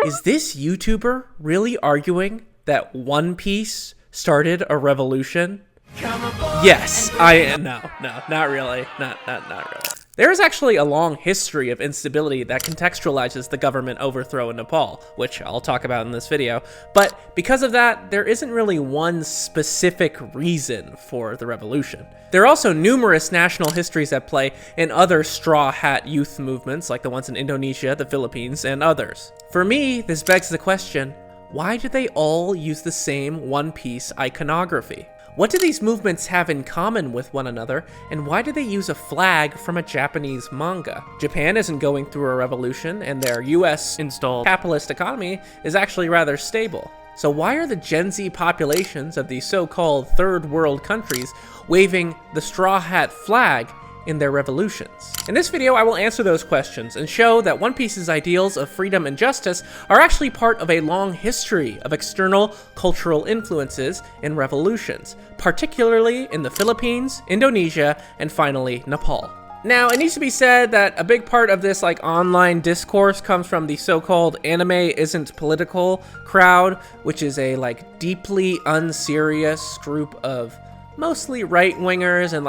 Is this YouTuber really arguing that One Piece started a revolution? Yes, no, not really. Not really. There is actually a long history of instability that contextualizes the government overthrow in Nepal, which I'll talk about in this video. But because of that, there isn't really one specific reason for the revolution. There are also numerous national histories at play in other straw hat youth movements, like the ones in Indonesia, the Philippines, and others. For me, this begs the question, why do they all use the same One Piece iconography? What do these movements have in common with one another, and why do they use a flag from a Japanese manga? Japan isn't going through a revolution, and their US-installed capitalist economy is actually rather stable. So why are the Gen Z populations of these so-called third world countries waving the straw hat flag in their revolutions? In this video, I will answer those questions and show that One Piece's ideals of freedom and justice are actually part of a long history of external cultural influences in revolutions, particularly in the Philippines, Indonesia, and finally, Nepal. Now, it needs to be said that a big part of this online discourse comes from the so-called anime isn't political crowd, which is a deeply unserious group of mostly right-wingers and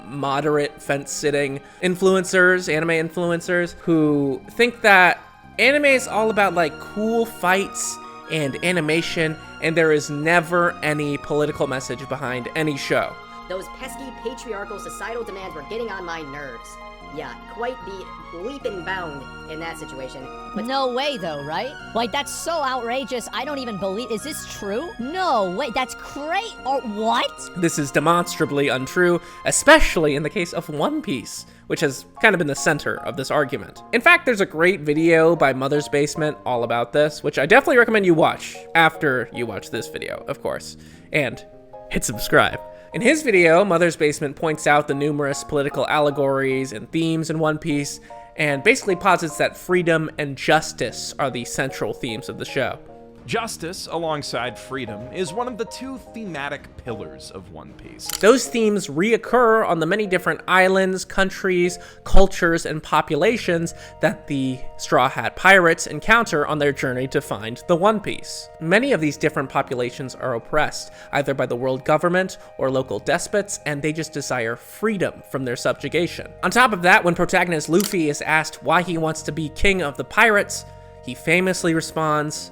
moderate fence-sitting influencers, anime influencers, who think that anime is all about cool fights and animation, and there is never any political message behind any show. Those pesky patriarchal societal demands were getting on my nerves. Yeah, quite the leap and bound in that situation. But no way though, right? That's so outrageous, I don't even believe. Is this true? No, wait, that's great. Or what? This is demonstrably untrue, especially in the case of One Piece, which has kind of been the center of this argument. In fact, there's a great video by Mother's Basement all about this, which I definitely recommend you watch after you watch this video, of course, and hit subscribe. In his video, Mother's Basement points out the numerous political allegories and themes in One Piece, and basically posits that freedom and justice are the central themes of the show. Justice, alongside freedom, is one of the two thematic pillars of One Piece. Those themes reoccur on the many different islands, countries, cultures, and populations that the Straw Hat Pirates encounter on their journey to find the One Piece. Many of these different populations are oppressed, either by the world government or local despots, and they just desire freedom from their subjugation. On top of that, when protagonist Luffy is asked why he wants to be king of the pirates, he famously responds,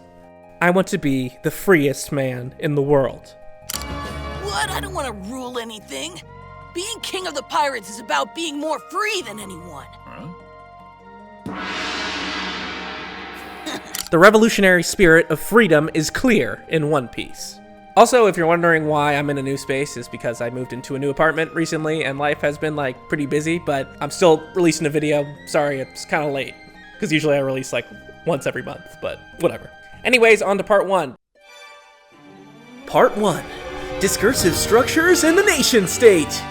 "I want to be the freest man in the world." What? I don't want to rule anything. Being king of the pirates is about being more free than anyone. The revolutionary spirit of freedom is clear in One Piece. Also, if you're wondering why I'm in a new space, is because I moved into a new apartment recently and life has been pretty busy, but I'm still releasing a video. Sorry, it's kind of late, because usually I release once every month, but whatever. Anyways, on to part one. Part one, discursive structures in the nation state.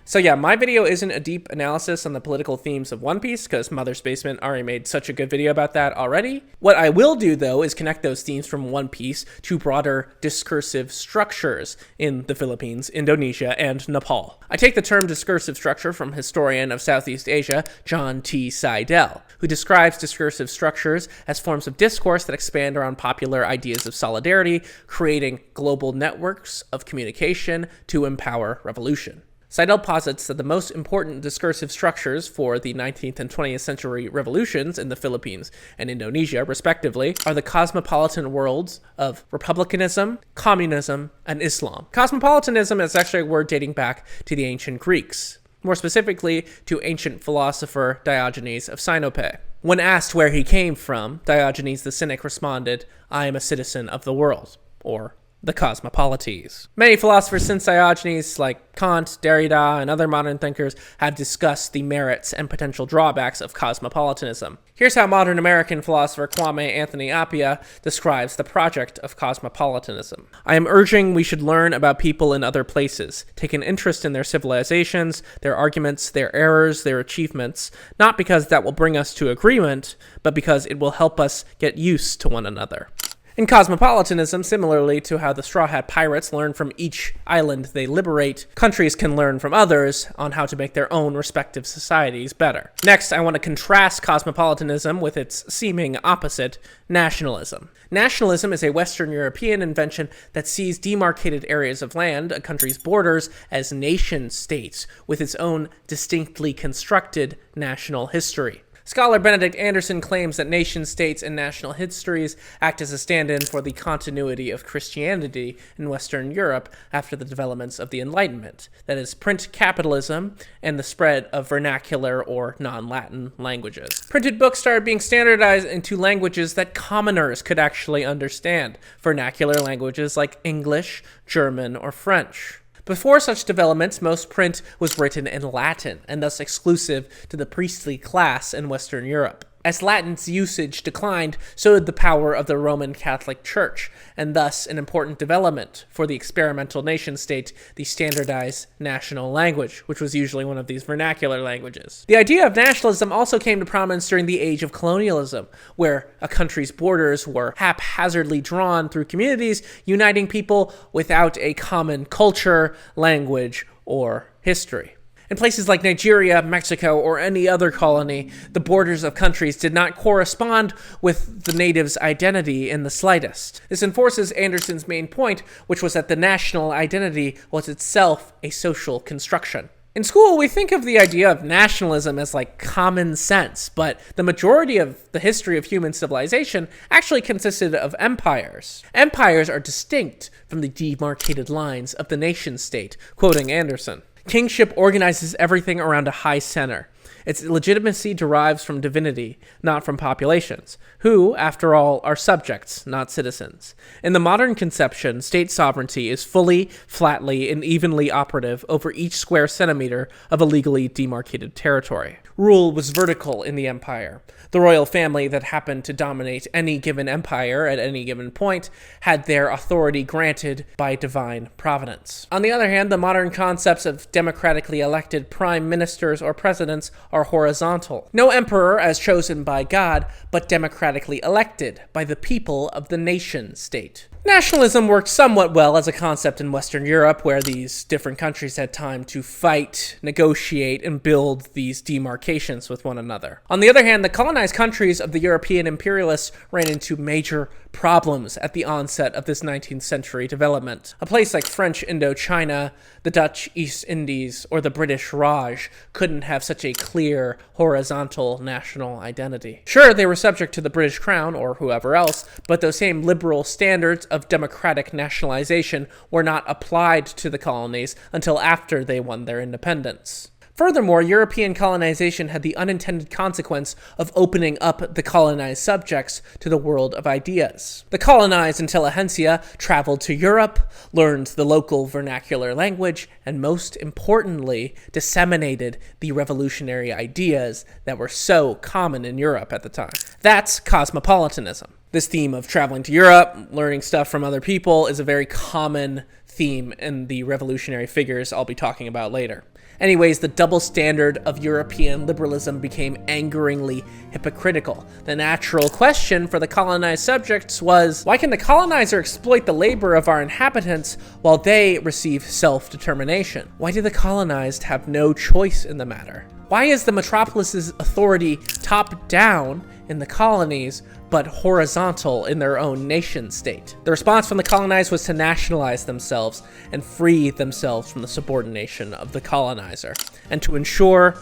So yeah, my video isn't a deep analysis on the political themes of One Piece, because Mother's Basement already made such a good video about that already. What I will do, though, is connect those themes from One Piece to broader discursive structures in the Philippines, Indonesia, and Nepal. I take the term discursive structure from historian of Southeast Asia, John T. Sidel, who describes discursive structures as forms of discourse that expand around popular ideas of solidarity, creating global networks of communication to empower revolution. Sidel posits that the most important discursive structures for the 19th and 20th century revolutions in the Philippines and Indonesia, respectively, are the cosmopolitan worlds of Republicanism, Communism, and Islam. Cosmopolitanism is actually a word dating back to the ancient Greeks, more specifically to ancient philosopher Diogenes of Sinope. When asked where he came from, Diogenes the Cynic responded, "I am a citizen of the world," or the Cosmopolites. Many philosophers since Diogenes, like Kant, Derrida, and other modern thinkers, have discussed the merits and potential drawbacks of cosmopolitanism. Here's how modern American philosopher Kwame Anthony Appiah describes the project of cosmopolitanism. "I am urging we should learn about people in other places, take an interest in their civilizations, their arguments, their errors, their achievements, not because that will bring us to agreement, but because it will help us get used to one another." In Cosmopolitanism, similarly to how the Straw Hat Pirates learn from each island they liberate, countries can learn from others on how to make their own respective societies better. Next, I want to contrast Cosmopolitanism with its seeming opposite, nationalism. Nationalism is a Western European invention that sees demarcated areas of land, a country's borders, as nation-states with its own distinctly constructed national history. Scholar Benedict Anderson claims that nation-states and national histories act as a stand-in for the continuity of Christianity in Western Europe after the developments of the Enlightenment, that is, print capitalism and the spread of vernacular or non-Latin languages. Printed books started being standardized into languages that commoners could actually understand, vernacular languages like English, German, or French. Before such developments, most print was written in Latin, and thus exclusive to the priestly class in Western Europe. As Latin's usage declined, so did the power of the Roman Catholic Church, and thus an important development for the experimental nation-state, the standardized national language, which was usually one of these vernacular languages. The idea of nationalism also came to prominence during the age of colonialism, where a country's borders were haphazardly drawn through communities, uniting people without a common culture, language, or history. In places like Nigeria, Mexico, or any other colony, the borders of countries did not correspond with the native's identity in the slightest. This enforces Anderson's main point, which was that the national identity was itself a social construction. In school, we think of the idea of nationalism as like common sense, but the majority of the history of human civilization actually consisted of empires. Empires are distinct from the demarcated lines of the nation-state, quoting Anderson. Kingship organizes everything around a high center. Its legitimacy derives from divinity, not from populations, who, after all, are subjects, not citizens. In the modern conception, state sovereignty is fully, flatly, and evenly operative over each square centimeter of a legally demarcated territory. Rule was vertical in the empire. The royal family that happened to dominate any given empire at any given point had their authority granted by divine providence. On the other hand, the modern concepts of democratically elected prime ministers or presidents are horizontal. No emperor as chosen by God, but democratically elected by the people of the nation-state. Nationalism worked somewhat well as a concept in Western Europe, where these different countries had time to fight, negotiate, and build these demarcations with one another. On the other hand, the colonized countries of the European imperialists ran into major problems at the onset of this 19th century development. A place like French Indochina, the Dutch East Indies, or the British Raj couldn't have such a clear, horizontal national identity. Sure, they were subject to the British Crown, or whoever else, but those same liberal standards of democratic nationalization were not applied to the colonies until after they won their independence. Furthermore, European colonization had the unintended consequence of opening up the colonized subjects to the world of ideas. The colonized intelligentsia traveled to Europe, learned the local vernacular language, and most importantly, disseminated the revolutionary ideas that were so common in Europe at the time. That's cosmopolitanism. This theme of traveling to Europe, learning stuff from other people, is a very common theme in the revolutionary figures I'll be talking about later. Anyways, the double standard of European liberalism became angeringly hypocritical. The natural question for the colonized subjects was, why can the colonizer exploit the labor of our inhabitants while they receive self-determination? Why do the colonized have no choice in the matter? Why is the metropolis's authority top-down in the colonies, but horizontal in their own nation-state? The response from the colonized was to nationalize themselves and free themselves from the subordination of the colonizer, and to ensure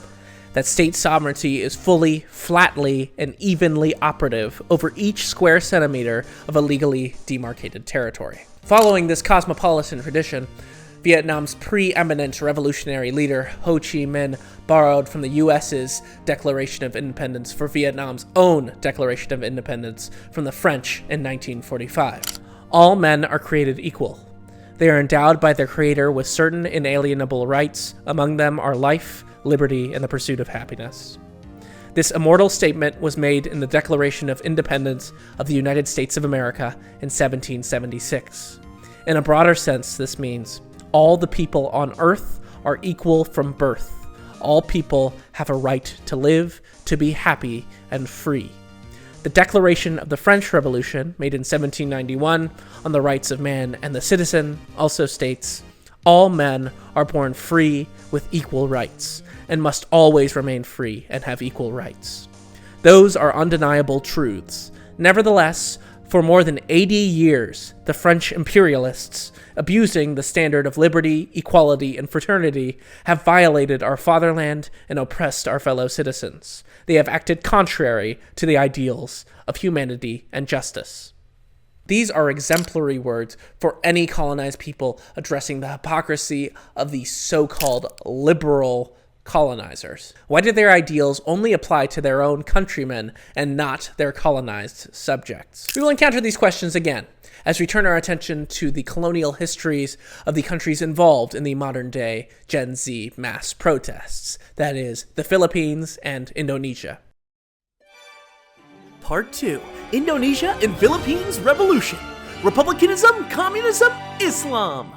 that state sovereignty is fully, flatly, and evenly operative over each square centimeter of a legally demarcated territory. Following this cosmopolitan tradition, Vietnam's preeminent revolutionary leader, Ho Chi Minh, borrowed from the U.S.'s Declaration of Independence for Vietnam's own Declaration of Independence from the French in 1945. All men are created equal. They are endowed by their Creator with certain inalienable rights. Among them are life, liberty, and the pursuit of happiness. This immortal statement was made in the Declaration of Independence of the United States of America in 1776. In a broader sense, this means all the people on earth are equal from birth. All people have a right to live, to be happy, and free. The Declaration of the French Revolution, made in 1791, on the rights of man and the citizen, also states, "All men are born free with equal rights, and must always remain free and have equal rights." Those are undeniable truths. Nevertheless, for more than 80 years, the French imperialists, abusing the standard of liberty, equality, and fraternity, have violated our fatherland and oppressed our fellow citizens. They have acted contrary to the ideals of humanity and justice. These are exemplary words for any colonized people addressing the hypocrisy of the so-called liberal colonizers. Why did their ideals only apply to their own countrymen and not their colonized subjects? We will encounter these questions again as we turn our attention to the colonial histories of the countries involved in the modern-day Gen Z mass protests, that is, the Philippines and Indonesia. Part 2. Indonesia and Philippines Revolution. Republicanism, Communism, Islam.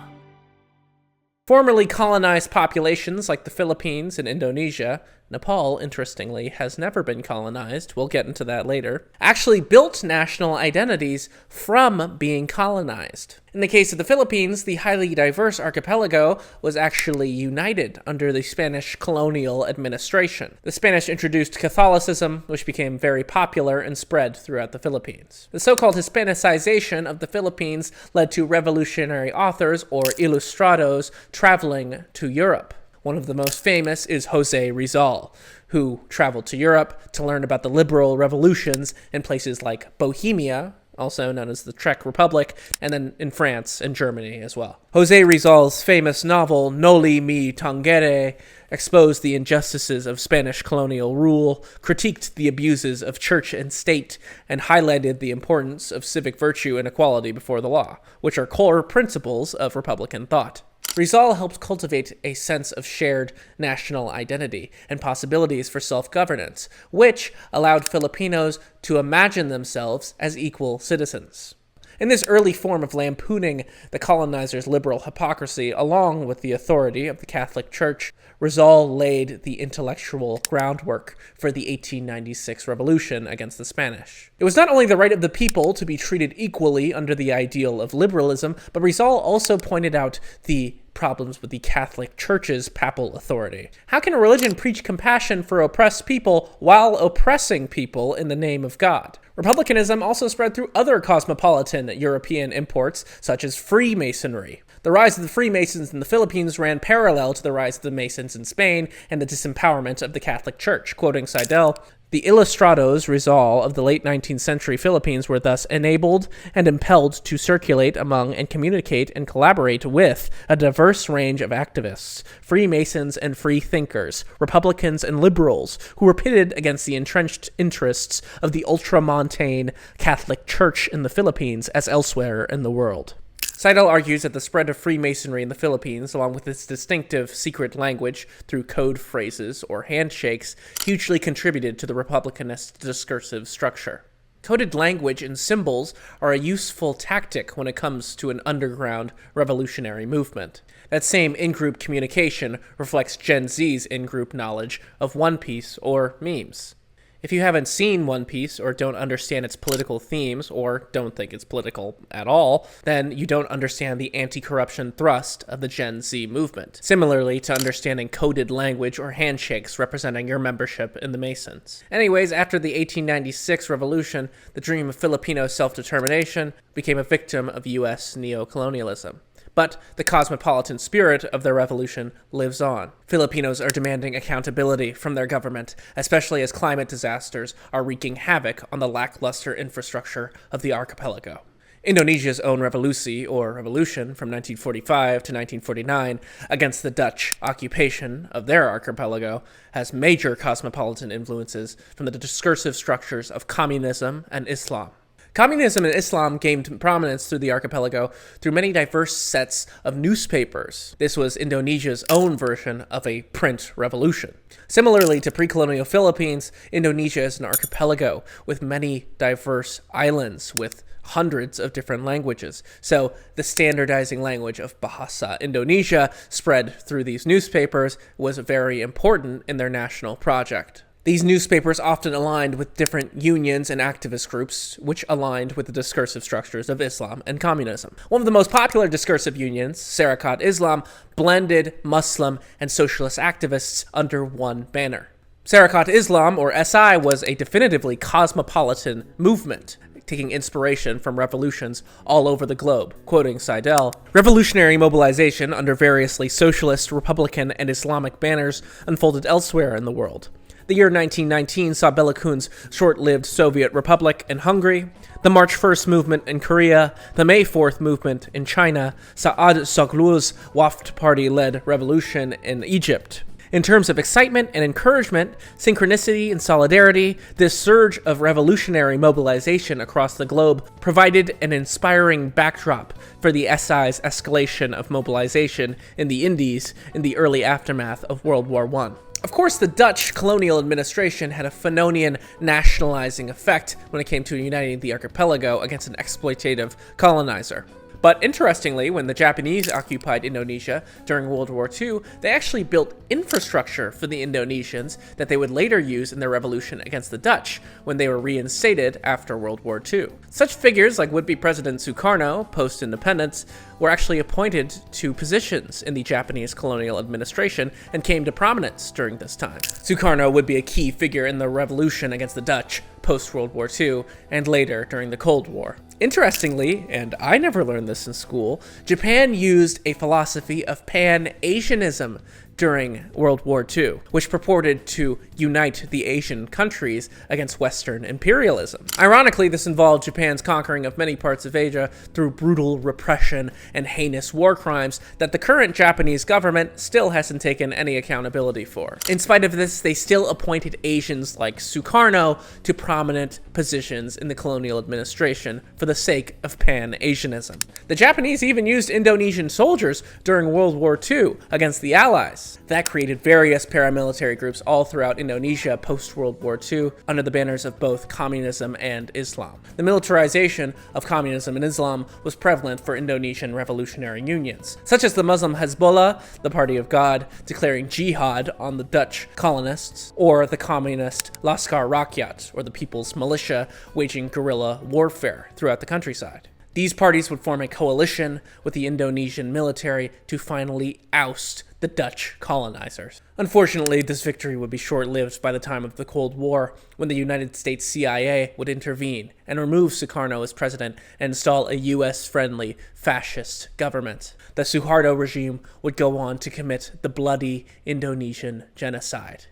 Formerly colonized populations like the Philippines and Indonesia, Nepal, interestingly, has never been colonized, we'll get into that later, actually built national identities from being colonized. In the case of the Philippines, the highly diverse archipelago was actually united under the Spanish colonial administration. The Spanish introduced Catholicism, which became very popular and spread throughout the Philippines. The so-called Hispanicization of the Philippines led to revolutionary authors, or ilustrados, traveling to Europe. One of the most famous is José Rizal, who traveled to Europe to learn about the liberal revolutions in places like Bohemia, also known as the Czech Republic, and then in France and Germany as well. José Rizal's famous novel Noli Me Tangere exposed the injustices of Spanish colonial rule, critiqued the abuses of church and state, and highlighted the importance of civic virtue and equality before the law, which are core principles of Republican thought. Rizal helped cultivate a sense of shared national identity and possibilities for self-governance, which allowed Filipinos to imagine themselves as equal citizens. In this early form of lampooning the colonizers' liberal hypocrisy, along with the authority of the Catholic Church, Rizal laid the intellectual groundwork for the 1896 revolution against the Spanish. It was not only the right of the people to be treated equally under the ideal of liberalism, but Rizal also pointed out the problems with the Catholic Church's papal authority. How can a religion preach compassion for oppressed people while oppressing people in the name of God? Republicanism also spread through other cosmopolitan European imports, such as Freemasonry. The rise of the Freemasons in the Philippines ran parallel to the rise of the Masons in Spain and the disempowerment of the Catholic Church. Quoting Sidel, "The ilustrados Rizal of the late 19th century Philippines were thus enabled and impelled to circulate among and communicate and collaborate with a diverse range of activists, Freemasons and free thinkers, Republicans and liberals, who were pitted against the entrenched interests of the ultramontane Catholic Church in the Philippines as elsewhere in the world." Sidel argues that the spread of Freemasonry in the Philippines, along with its distinctive secret language through code phrases or handshakes, hugely contributed to the Republicanist discursive structure. Coded language and symbols are a useful tactic when it comes to an underground revolutionary movement. That same in-group communication reflects Gen Z's in-group knowledge of One Piece or memes. If you haven't seen One Piece or don't understand its political themes or don't think it's political at all, then you don't understand the anti-corruption thrust of the Gen Z movement. Similarly to understanding coded language or handshakes representing your membership in the Masons. Anyways, after the 1896 revolution, the dream of Filipino self-determination became a victim of U.S. neocolonialism. But the cosmopolitan spirit of the revolution lives on. Filipinos are demanding accountability from their government, especially as climate disasters are wreaking havoc on the lackluster infrastructure of the archipelago. Indonesia's own revolution from 1945 to 1949 against the Dutch occupation of their archipelago has major cosmopolitan influences from the discursive structures of communism and Islam. Communism and Islam gained prominence through the archipelago through many diverse sets of newspapers. This was Indonesia's own version of a print revolution. Similarly to pre-colonial Philippines, Indonesia is an archipelago with many diverse islands with hundreds of different languages. So the standardizing language of Bahasa Indonesia spread through these newspapers was very important in their national project. These newspapers often aligned with different unions and activist groups, which aligned with the discursive structures of Islam and communism. One of the most popular discursive unions, Sarakat Islam, blended Muslim and socialist activists under one banner. Sarakat Islam, or SI, was a definitively cosmopolitan movement, taking inspiration from revolutions all over the globe. Quoting Sidel, revolutionary mobilization under variously socialist, Republican, and Islamic banners unfolded elsewhere in the world. The year 1919 saw Belakun's short-lived Soviet Republic in Hungary, the March 1st movement in Korea, the May 4th movement in China, Saad Soglu's Waft Party-led revolution in Egypt. In terms of excitement and encouragement, synchronicity and solidarity, this surge of revolutionary mobilization across the globe provided an inspiring backdrop for the SI's escalation of mobilization in the Indies in the early aftermath of World War I. Of course, the Dutch colonial administration had a Fanonian nationalizing effect when it came to uniting the archipelago against an exploitative colonizer. But interestingly, when the Japanese occupied Indonesia during World War II, they actually built infrastructure for the Indonesians that they would later use in their revolution against the Dutch when they were reinstated after World War II. Such figures like would-be President Sukarno, post-independence, were actually appointed to positions in the Japanese colonial administration and came to prominence during this time. Sukarno would be a key figure in the revolution against the Dutch post-World War II and later during the Cold War. Interestingly, and I never learned this in school, Japan used a philosophy of Pan-Asianism during World War II, which purported to unite the Asian countries against Western imperialism. Ironically, this involved Japan's conquering of many parts of Asia through brutal repression and heinous war crimes that the current Japanese government still hasn't taken any accountability for. In spite of this, they still appointed Asians like Sukarno to prominent positions in the colonial administration for the sake of Pan-Asianism. The Japanese even used Indonesian soldiers during World War II against the Allies. That created various paramilitary groups all throughout Indonesia post-World War II under the banners of both communism and Islam. The militarization of communism and Islam was prevalent for Indonesian revolutionary unions, such as the Muslim Hezbollah, the Party of God, declaring jihad on the Dutch colonists, or the communist Laskar Rakyat, or the People's Militia, waging guerrilla warfare throughout the countryside. These parties would form a coalition with the Indonesian military to finally oust the Dutch colonizers. Unfortunately, this victory would be short-lived by the time of the Cold War, when the United States CIA would intervene and remove Sukarno as president and install a US-friendly fascist government. The Suharto regime would go on to commit the bloody Indonesian genocide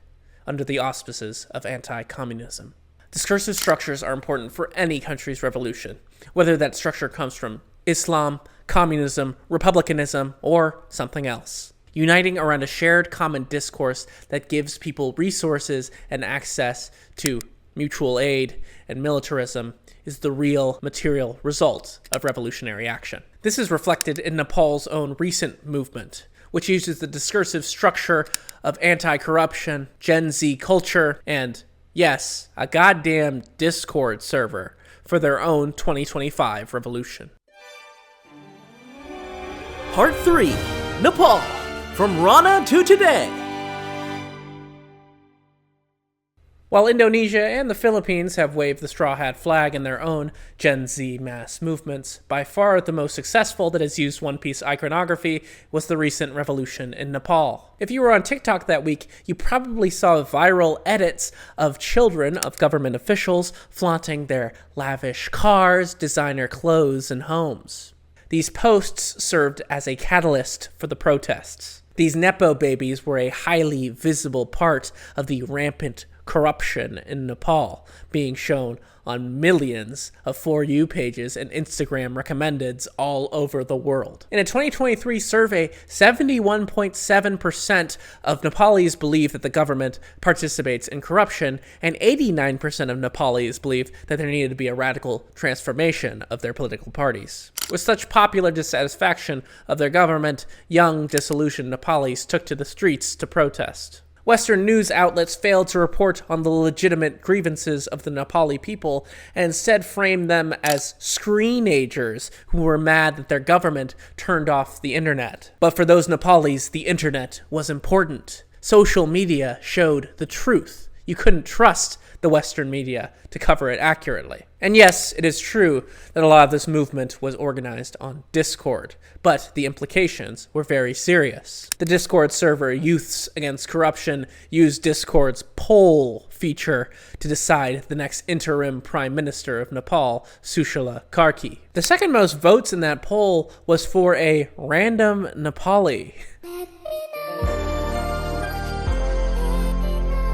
under the auspices of anti-communism. Discursive structures are important for any country's revolution, whether that structure comes from Islam, communism, republicanism, or something else. Uniting around a shared common discourse that gives people resources and access to mutual aid and militarism is the real material result of revolutionary action. This is reflected in Nepal's own recent movement, which uses the discursive structure of anti-corruption, Gen Z culture, and yes, a goddamn Discord server for their own 2025 revolution. Part 3, Nepal, from Rana to today. While Indonesia and the Philippines have waved the straw hat flag in their own Gen Z mass movements, by far the most successful that has used one-piece iconography was the recent revolution in Nepal. If you were on TikTok that week, you probably saw viral edits of children of government officials flaunting their lavish cars, designer clothes, and homes. These posts served as a catalyst for the protests. These Nepo babies were a highly visible part of the rampant corruption in Nepal, being shown on millions of For You pages and Instagram recommendeds all over the world. In a 2023 survey, 71.7% of Nepalese believe that the government participates in corruption, and 89% of Nepalese believe that there needed to be a radical transformation of their political parties. With such popular dissatisfaction of their government, young, disillusioned Nepalese took to the streets to protest. Western news outlets failed to report on the legitimate grievances of the Nepali people and instead framed them as screenagers who were mad that their government turned off the internet. But for those Nepalis, the internet was important. Social media showed the truth. You couldn't trust the Western media to cover it accurately. And yes, it is true that a lot of this movement was organized on Discord, but the implications were very serious. The Discord server Youths Against Corruption used Discord's poll feature to decide the next interim prime minister of Nepal, Sushila Karki. The second most votes in that poll was for a random Nepali.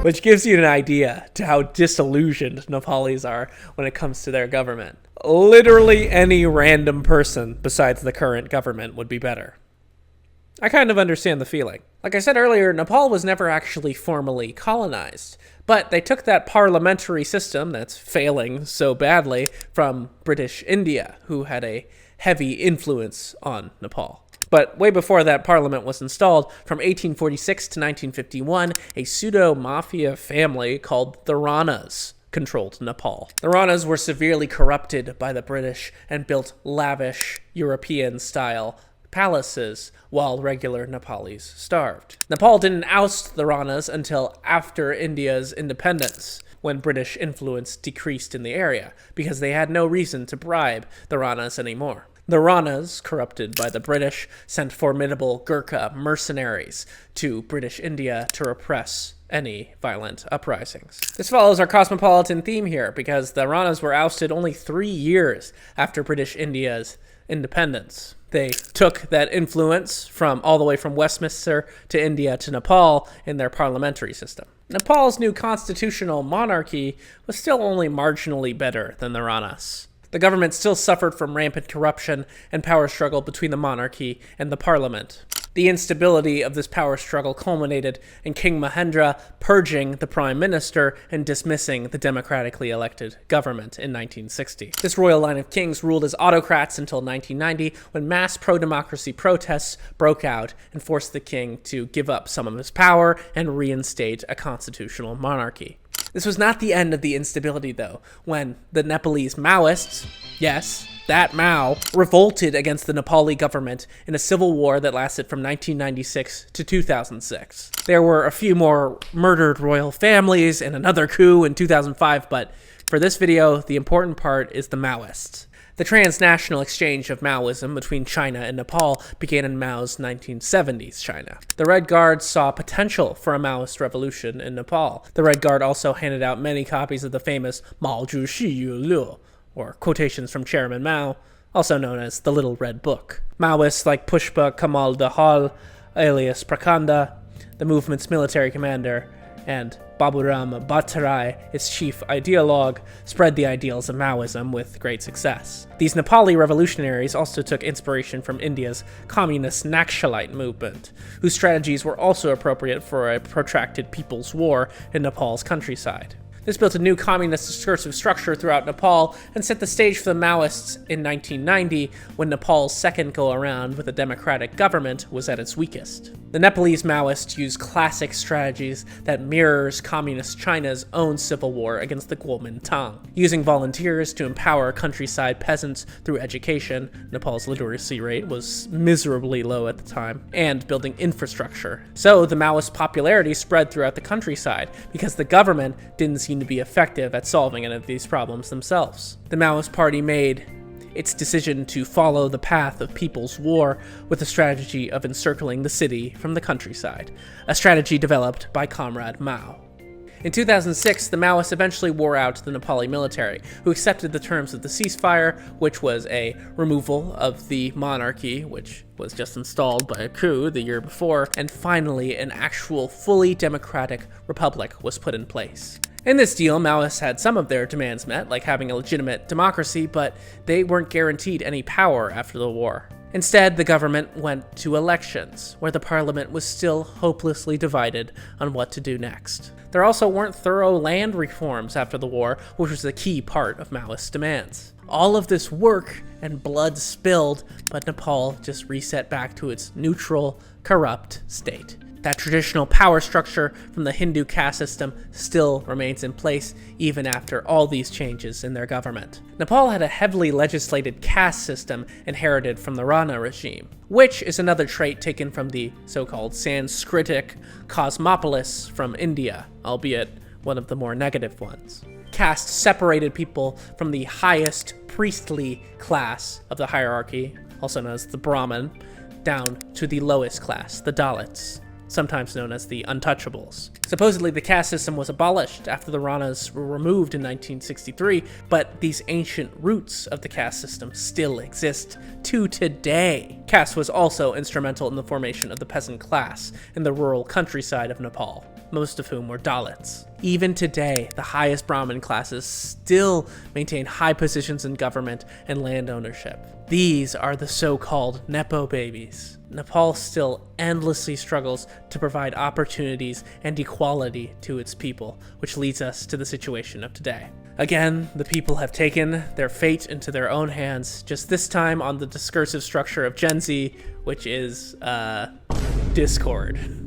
Which gives you an idea to how disillusioned Nepalis are when it comes to their government. Literally any random person besides the current government would be better. I kind of understand the feeling. Like I said earlier, Nepal was never actually formally colonized, but they took that parliamentary system that's failing so badly from British India, who had a heavy influence on Nepal. But way before that parliament was installed, from 1846 to 1951, a pseudo-mafia family called the Ranas controlled Nepal. The Ranas were severely corrupted by the British and built lavish European-style palaces while regular Nepalis starved. Nepal didn't oust the Ranas until after India's independence, when British influence decreased in the area, because they had no reason to bribe the Ranas anymore. The Ranas, corrupted by the British, sent formidable Gurkha mercenaries to British India to repress any violent uprisings. This follows our Cosmopolitan theme here, because the Ranas were ousted only 3 years after British India's independence. They took that influence from all the way from Westminster to India to Nepal in their parliamentary system. Nepal's new constitutional monarchy was still only marginally better than the Ranas. The government still suffered from rampant corruption and power struggle between the monarchy and the parliament. The instability of this power struggle culminated in King Mahendra purging the prime minister and dismissing the democratically elected government in 1960. This royal line of kings ruled as autocrats until 1990, when mass pro-democracy protests broke out and forced the king to give up some of his power and reinstate a constitutional monarchy. This was not the end of the instability, though, when the Nepalese Maoists, yes, that Mao, revolted against the Nepali government in a civil war that lasted from 1996 to 2006. There were a few more murdered royal families and another coup in 2005, but for this video, the important part is the Maoists. The transnational exchange of Maoism between China and Nepal began in Mao's 1970s China. The Red Guard saw potential for a Maoist revolution in Nepal. The Red Guard also handed out many copies of the famous Mao Zhu Yu Liu, or quotations from Chairman Mao, also known as the Little Red Book. Maoists like Pushpa Kamal Dahal, alias Prakanda, the movement's military commander, and Baburam Bhattarai, its chief ideologue, spread the ideals of Maoism with great success. These Nepali revolutionaries also took inspiration from India's communist Naxalite movement, whose strategies were also appropriate for a protracted people's war in Nepal's countryside. This built a new communist discursive structure throughout Nepal and set the stage for the Maoists in 1990, when Nepal's second go-around with a democratic government was at its weakest. The Nepalese Maoists used classic strategies that mirrors communist China's own civil war against the Kuomintang, using volunteers to empower countryside peasants through education — Nepal's literacy rate was miserably low at the time — and building infrastructure. So the Maoist popularity spread throughout the countryside, because the government didn't seem to be effective at solving any of these problems themselves. The Maoist Party made its decision to follow the path of people's war with a strategy of encircling the city from the countryside, a strategy developed by Comrade Mao. In 2006, the Maoists eventually wore out the Nepali military, who accepted the terms of the ceasefire, which was a removal of the monarchy, which was just installed by a coup the year before, and finally an actual fully democratic republic was put in place. In this deal, Maoists had some of their demands met, like having a legitimate democracy, but they weren't guaranteed any power after the war. Instead, the government went to elections, where the parliament was still hopelessly divided on what to do next. There also weren't thorough land reforms after the war, which was a key part of Maoist demands. All of this work and blood spilled, but Nepal just reset back to its neutral, corrupt state. That traditional power structure from the Hindu caste system still remains in place even after all these changes in their government. Nepal had a heavily legislated caste system inherited from the Rana regime, which is another trait taken from the so-called Sanskritic cosmopolists from India, albeit one of the more negative ones. Caste separated people from the highest priestly class of the hierarchy, also known as the Brahmin, down to the lowest class, the Dalits, sometimes known as the Untouchables. Supposedly, the caste system was abolished after the Ranas were removed in 1963, but these ancient roots of the caste system still exist to today. Caste was also instrumental in the formation of the peasant class in the rural countryside of Nepal, most of whom were Dalits. Even today, the highest Brahmin classes still maintain high positions in government and land ownership. These are the so-called Nepo babies. Nepal still endlessly struggles to provide opportunities and equality to its people, which leads us to the situation of today. Again, the people have taken their fate into their own hands, just this time on the discursive structure of Gen Z, which is, Discord.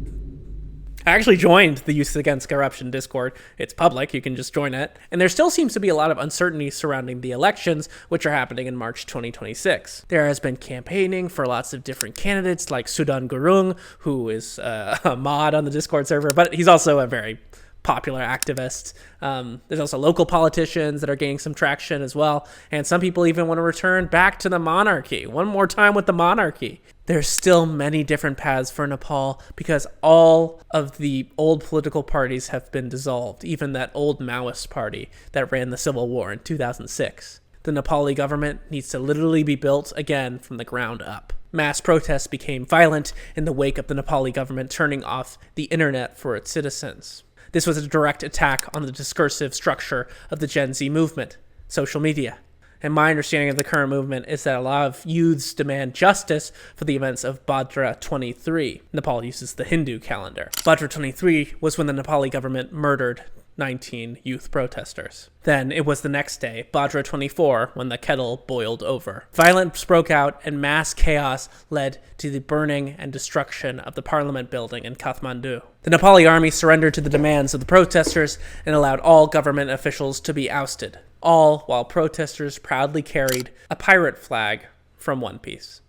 I actually joined the Youth Against Corruption Discord. It's public, you can just join it. And there still seems to be a lot of uncertainty surrounding the elections, which are happening in March 2026. There has been campaigning for lots of different candidates, like Sudan Gurung, who is a mod on the Discord server, but he's also a very popular activist. There's also local politicians that are gaining some traction as well. And some people even want to return back to the monarchy. One more time with the monarchy. There's still many different paths for Nepal because all of the old political parties have been dissolved, even that old Maoist party that ran the civil war in 2006. The Nepali government needs to literally be built again from the ground up. Mass protests became violent in the wake of the Nepali government turning off the internet for its citizens. This was a direct attack on the discursive structure of the Gen Z movement, social media. And my understanding of the current movement is that a lot of youths demand justice for the events of Bhadra 23. Nepal uses the Hindu calendar. Bhadra 23 was when the Nepali government murdered 19 youth protesters. Then it was the next day, Bhadra 24, when the kettle boiled over. Violence broke out and mass chaos led to the burning and destruction of the parliament building in Kathmandu. The Nepali army surrendered to the demands of the protesters and allowed all government officials to be ousted, all while protesters proudly carried a pirate flag from One Piece.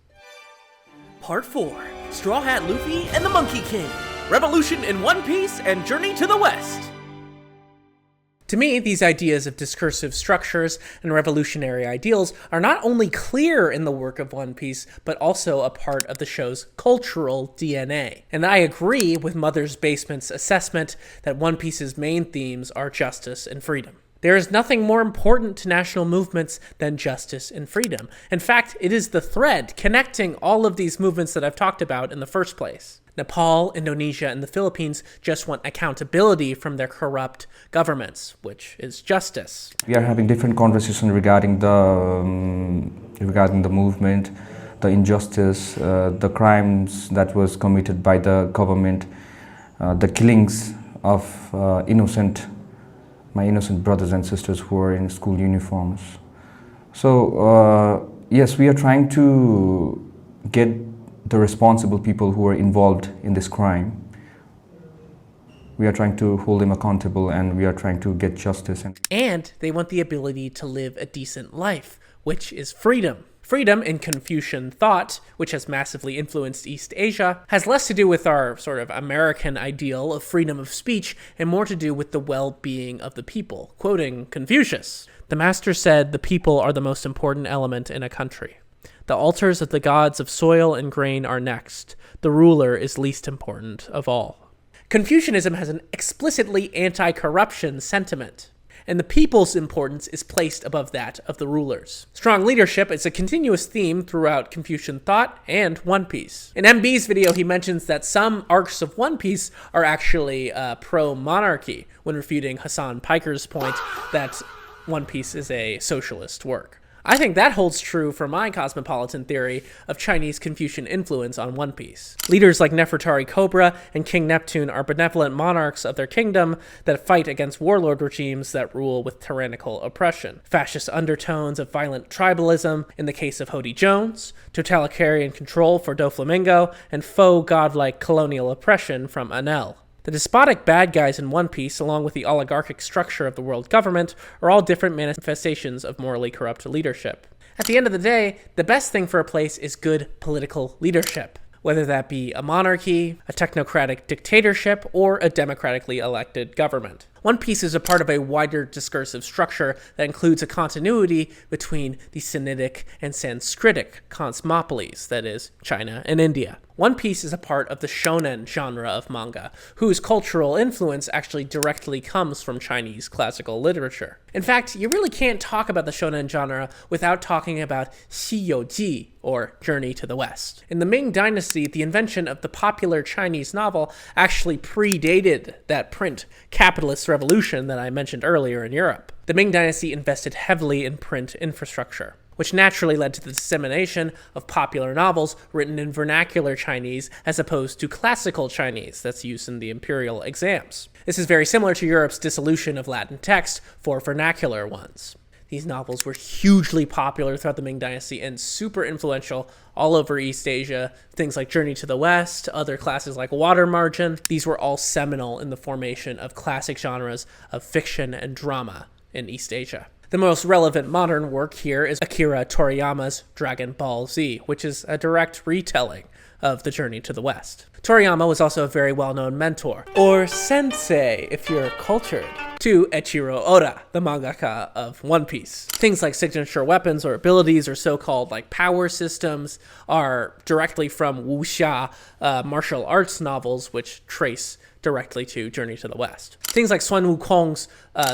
Part 4, Straw Hat Luffy and the Monkey King, Revolution in One Piece and Journey to the West. To me, these ideas of discursive structures and revolutionary ideals are not only clear in the work of One Piece, but also a part of the show's cultural DNA. And I agree with Mother's Basement's assessment that One Piece's main themes are justice and freedom. There is nothing more important to national movements than justice and freedom. In fact, it is the thread connecting all of these movements that I've talked about in the first place. Nepal, Indonesia, and the Philippines just want accountability from their corrupt governments, which is justice. We are having different conversations regarding the movement, the injustice, the crimes that was committed by the government, the killings of my innocent brothers and sisters who are in school uniforms. So yes, we are trying to get the responsible people who are involved in this crime. We are trying to hold them accountable and we are trying to get justice. And they want the ability to live a decent life, which is freedom. Freedom in Confucian thought, which has massively influenced East Asia, has less to do with our sort of American ideal of freedom of speech and more to do with the well-being of the people. Quoting Confucius, "The master said the people are the most important element in a country. The altars of the gods of soil and grain are next. The ruler is least important of all." Confucianism has an explicitly anti-corruption sentiment, and the people's importance is placed above that of the rulers. Strong leadership is a continuous theme throughout Confucian thought and One Piece. In MB's video, he mentions that some arcs of One Piece are actually pro-monarchy, when refuting Hassan Piker's point that One Piece is a socialist work. I think that holds true for my Cosmopolitan theory of Chinese Confucian influence on One Piece. Leaders like Nefertari Cobra and King Neptune are benevolent monarchs of their kingdom that fight against warlord regimes that rule with tyrannical oppression. Fascist undertones of violent tribalism in the case of Hody Jones, totalitarian control for Doflamingo, and faux godlike colonial oppression from Anel. The despotic bad guys in One Piece, along with the oligarchic structure of the world government, are all different manifestations of morally corrupt leadership. At the end of the day, the best thing for a place is good political leadership, whether that be a monarchy, a technocratic dictatorship, or a democratically elected government. One Piece is a part of a wider discursive structure that includes a continuity between the Sinitic and Sanskritic cosmopolies, that is, China and India. One Piece is a part of the shonen genre of manga, whose cultural influence actually directly comes from Chinese classical literature. In fact, you really can't talk about the shonen genre without talking about Xi or Journey to the West. In the Ming Dynasty, the invention of the popular Chinese novel actually predated that print capitalist revolution that I mentioned earlier in Europe. The Ming Dynasty invested heavily in print infrastructure, which naturally led to the dissemination of popular novels written in vernacular Chinese as opposed to classical Chinese that's used in the imperial exams. This is very similar to Europe's dissolution of Latin text for vernacular ones. These novels were hugely popular throughout the Ming Dynasty and super influential all over East Asia. Things like Journey to the West, other classics like Water Margin, these were all seminal in the formation of classic genres of fiction and drama in East Asia. The most relevant modern work here is Akira Toriyama's Dragon Ball Z, which is a direct retelling of the Journey to the West. Toriyama was also a very well-known mentor, or sensei if you're cultured, to Eiichiro Oda, the mangaka of One Piece. Things like signature weapons or abilities or so-called like power systems are directly from wuxia martial arts novels, which trace directly to Journey to the West. Things like Sun Wukong's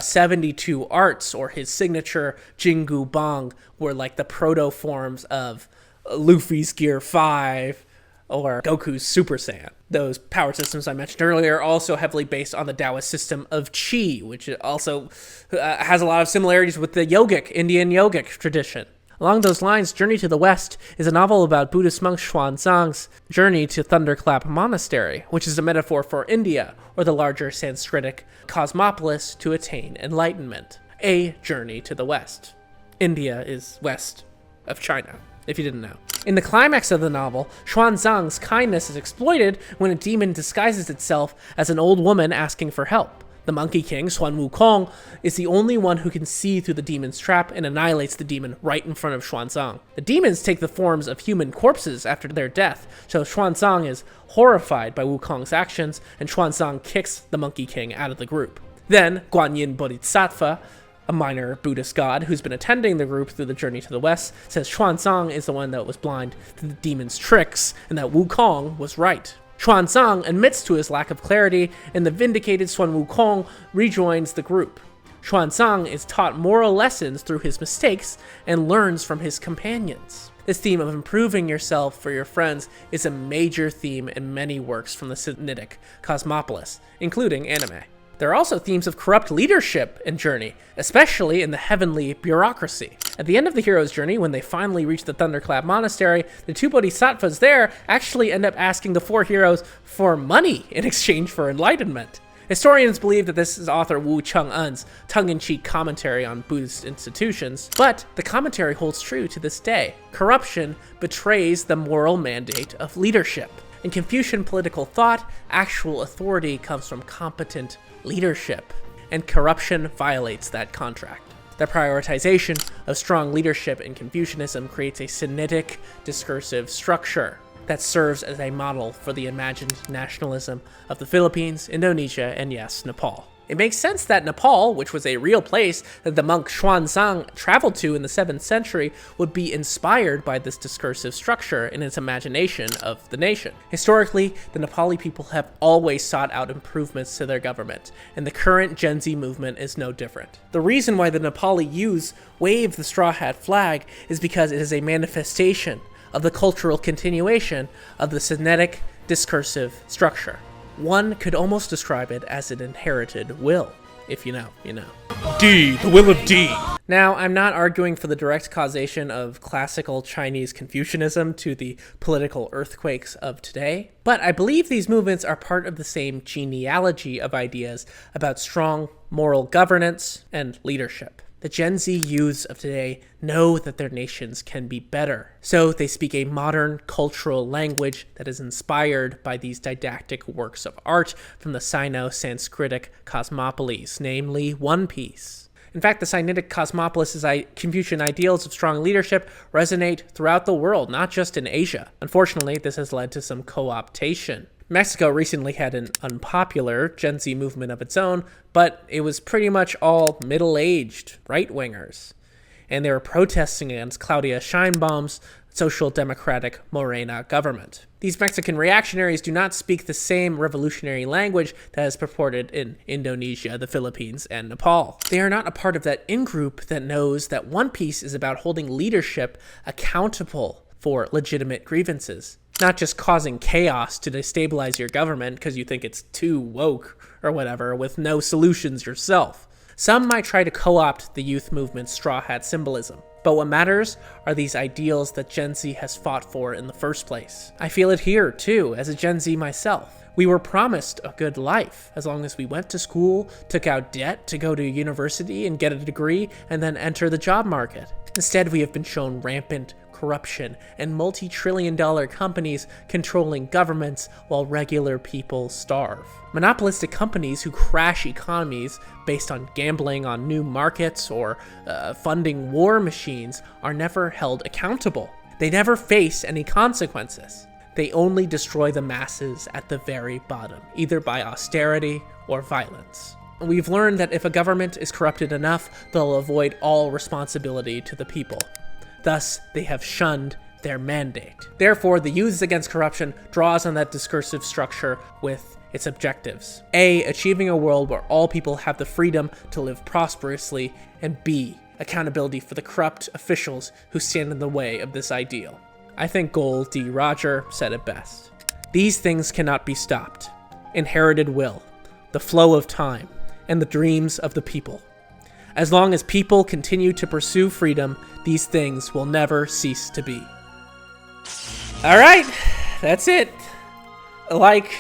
72 arts or his signature Jingu Bang were like the proto-forms of Luffy's Gear 5 or Goku's Super Saiyan. Those power systems I mentioned earlier are also heavily based on the Taoist system of Qi, which also has a lot of similarities with the Indian yogic tradition. Along those lines, Journey to the West is a novel about Buddhist monk Xuanzang's journey to Thunderclap Monastery, which is a metaphor for India, or the larger Sanskritic cosmopolis, to attain enlightenment. A journey to the West. India is west of China, if you didn't know. In the climax of the novel, Xuanzang's kindness is exploited when a demon disguises itself as an old woman asking for help. The Monkey King, Sun Wukong, is the only one who can see through the demon's trap and annihilates the demon right in front of Xuanzang. The demons take the forms of human corpses after their death, so Xuanzang is horrified by Wukong's actions, and Xuanzang kicks the Monkey King out of the group. Then, Guanyin Bodhisattva, a minor Buddhist god who's been attending the group through the Journey to the West, says Xuanzang is the one that was blind to the demon's tricks, and that Wukong was right. Xuanzang admits to his lack of clarity, and the vindicated Sun Wukong rejoins the group. Xuanzang is taught moral lessons through his mistakes and learns from his companions. This theme of improving yourself for your friends is a major theme in many works from the Sinitic cosmopolis, including anime. There are also themes of corrupt leadership in Journey, especially in the heavenly bureaucracy. At the end of the hero's journey, when they finally reach the Thunderclap Monastery, the two bodhisattvas there actually end up asking the four heroes for money in exchange for enlightenment. Historians believe that this is author Wu Chang'en's tongue-in-cheek commentary on Buddhist institutions, but the commentary holds true to this day. Corruption betrays the moral mandate of leadership. In Confucian political thought, actual authority comes from competent leadership, and corruption violates that contract. The prioritization of strong leadership in Confucianism creates a Sinitic discursive structure that serves as a model for the imagined nationalism of the Philippines, Indonesia, and yes, Nepal. It makes sense that Nepal, which was a real place that the monk Xuanzang traveled to in the 7th century, would be inspired by this discursive structure in its imagination of the nation. Historically, the Nepali people have always sought out improvements to their government, and the current Gen Z movement is no different. The reason why the Nepali youths wave the straw hat flag is because it is a manifestation of the cultural continuation of the Sinitic discursive structure. One could almost describe it as an inherited will. If you know, you know. D, the will of D. Now, I'm not arguing for the direct causation of classical Chinese Confucianism to the political earthquakes of today, but I believe these movements are part of the same genealogy of ideas about strong moral governance and leadership. The Gen Z youths of today know that their nations can be better, so they speak a modern cultural language that is inspired by these didactic works of art from the Sino-Sanskritic cosmopolies, namely One Piece. In fact, the Sinitic cosmopolis' Confucian ideals of strong leadership resonate throughout the world, not just in Asia. Unfortunately, this has led to some co-optation. Mexico recently had an unpopular Gen Z movement of its own, but it was pretty much all middle-aged right-wingers. And they were protesting against Claudia Sheinbaum's social democratic Morena government. These Mexican reactionaries do not speak the same revolutionary language that is purported in Indonesia, the Philippines, and Nepal. They are not a part of that in-group that knows that One Piece is about holding leadership accountable for legitimate grievances, not just causing chaos to destabilize your government because you think it's too woke or whatever with no solutions yourself. Some might try to co-opt the youth movement's straw hat symbolism, but what matters are these ideals that Gen Z has fought for in the first place. I feel it here, too, as a Gen Z myself. We were promised a good life as long as we went to school, took out debt to go to university and get a degree, and then enter the job market. Instead, we have been shown rampant corruption and multi-trillion-dollar companies controlling governments while regular people starve. Monopolistic companies who crash economies based on gambling on new markets or funding war machines are never held accountable. They never face any consequences. They only destroy the masses at the very bottom, either by austerity or violence. We've learned that if a government is corrupted enough, they'll avoid all responsibility to the people. Thus, they have shunned their mandate. Therefore, the Youths Against Corruption draws on that discursive structure with its objectives. A, achieving a world where all people have the freedom to live prosperously, and B, accountability for the corrupt officials who stand in the way of this ideal. I think Goal D. Roger said it best. These things cannot be stopped. Inherited will, the flow of time, and the dreams of the people. As long as people continue to pursue freedom, these things will never cease to be. All right, that's it. Like,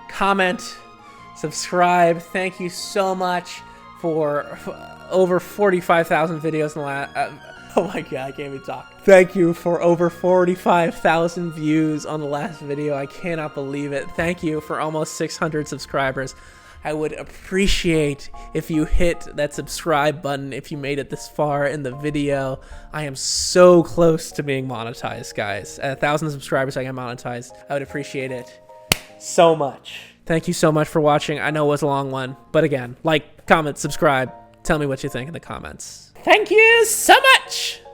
comment, subscribe. Thank you so much for over 45,000 videos in the last... oh my god, I can't even talk. Thank you for over 45,000 views on the last video. I cannot believe it. Thank you for almost 600 subscribers. I would appreciate if you hit that subscribe button if you made it this far in the video. I am so close to being monetized, guys. At 1,000 subscribers, I get monetized. I would appreciate it so much. Thank you so much for watching. I know it was a long one, but again, like, comment, subscribe. Tell me what you think in the comments. Thank you so much!